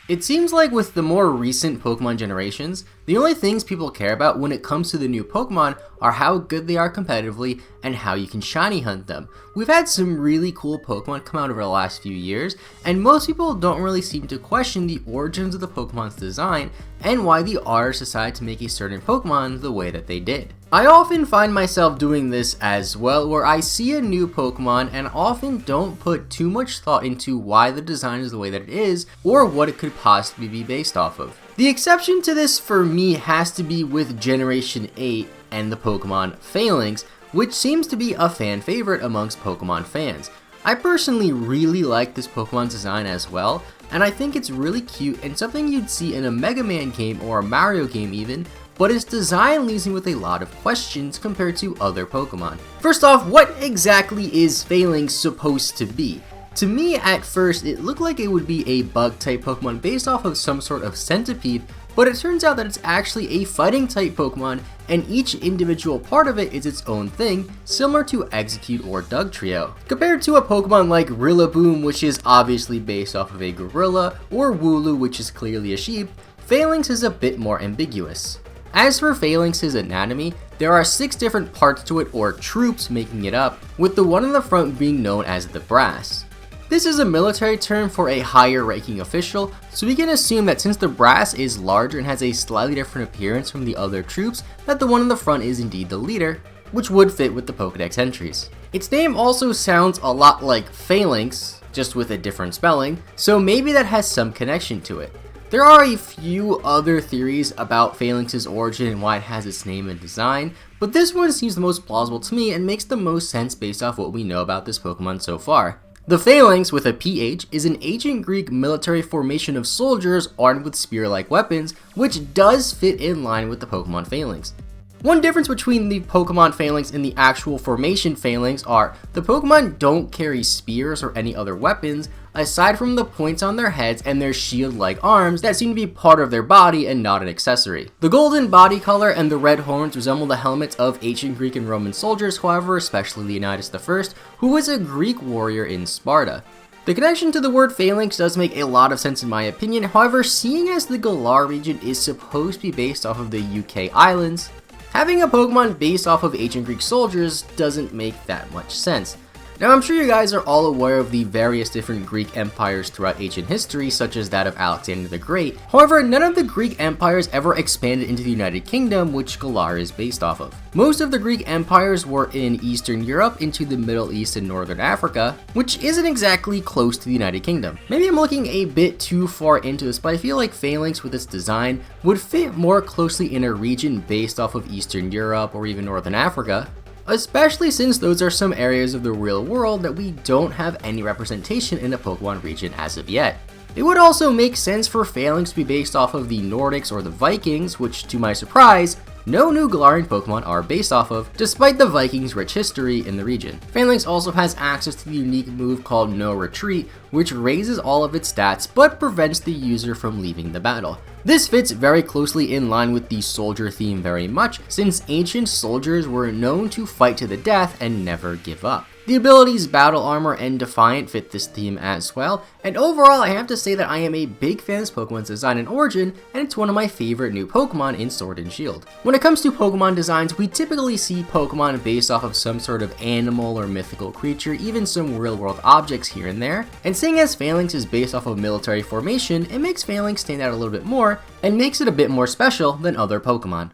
It seems like with the more recent Pokemon generations, the only things people care about when it comes to the new Pokemon are how good they are competitively and how you can shiny hunt them. We've had some really cool Pokemon come out over the last few years, and most people don't really seem to question the origins of the Pokemon's design and why the artists decided to make a certain Pokemon the way that they did. I often find myself doing this as well, where I see a new Pokemon and often don't put too much thought into why the design is the way that it is or what it could possibly be based off of. The exception to this for me has to be with Generation 8 and the Pokemon Falinks, which seems to be a fan favorite amongst Pokemon fans. I personally really like this Pokemon design as well, and I think it's really cute and something you'd see in a Mega Man game or a Mario game even, but its design leaves me with a lot of questions compared to other Pokemon. First off, what exactly is Falinks supposed to be? To me, at first, it looked like it would be a bug-type Pokemon based off of some sort of centipede, but it turns out that it's actually a fighting-type Pokemon, and each individual part of it is its own thing, similar to Execute or Dugtrio. Compared to a Pokemon like Rillaboom, which is obviously based off of a gorilla, or Wooloo, which is clearly a sheep, Falinks is a bit more ambiguous. As for Falinks' anatomy, there are 6 different parts to it, or troops, making it up, with the one in the front being known as the brass. This is a military term for a higher ranking official, so we can assume that since the brass is larger and has a slightly different appearance from the other troops, that the one in the front is indeed the leader, which would fit with the Pokedex entries. Its name also sounds a lot like Phalanx, just with a different spelling, so maybe that has some connection to it. There are a few other theories about Falinks' origin and why it has its name and design, but this one seems the most plausible to me and makes the most sense based off what we know about this Pokemon so far. The Falinks, with a PH, is an ancient Greek military formation of soldiers armed with spear-like weapons, which does fit in line with the Pokemon Falinks. One difference between the Pokemon Falinks and the actual formation Falinks are the Pokemon don't carry spears or any other weapons, aside from the points on their heads and their shield-like arms that seem to be part of their body and not an accessory. The golden body color and the red horns resemble the helmets of ancient Greek and Roman soldiers, however, especially Leonidas I, who was a Greek warrior in Sparta. The connection to the word Phalanx does make a lot of sense in my opinion, however, seeing as the Galar region is supposed to be based off of the UK islands, having a Pokemon based off of ancient Greek soldiers doesn't make that much sense. Now, I'm sure you guys are all aware of the various different Greek empires throughout ancient history, such as that of Alexander the Great. However, none of the Greek empires ever expanded into the United Kingdom, which Galar is based off of. Most of the Greek empires were in Eastern Europe, into the Middle East and Northern Africa, which isn't exactly close to the United Kingdom. Maybe I'm looking a bit too far into this, but I feel like Phalanx with its design would fit more closely in a region based off of Eastern Europe or even Northern Africa, especially since those are some areas of the real world that we don't have any representation in the Pokemon region as of yet. It would also make sense for Phalanx to be based off of the Nordics or the Vikings, which to my surprise, no new Galarian Pokemon are based off of, despite the Vikings' rich history in the region. Phalanx also has access to the unique move called No Retreat, which raises all of its stats but prevents the user from leaving the battle. This fits very closely in line with the soldier theme very much, since ancient soldiers were known to fight to the death and never give up. The abilities Battle Armor and Defiant fit this theme as well, and overall I have to say that I am a big fan of this Pokemon's design and origin, and it's one of my favorite new Pokemon in Sword and Shield. When it comes to Pokemon designs, we typically see Pokemon based off of some sort of animal or mythical creature, even some real world objects here and there, and seeing as Phalanx is based off of military formation, it makes Phalanx stand out a little bit more, and makes it a bit more special than other Pokemon.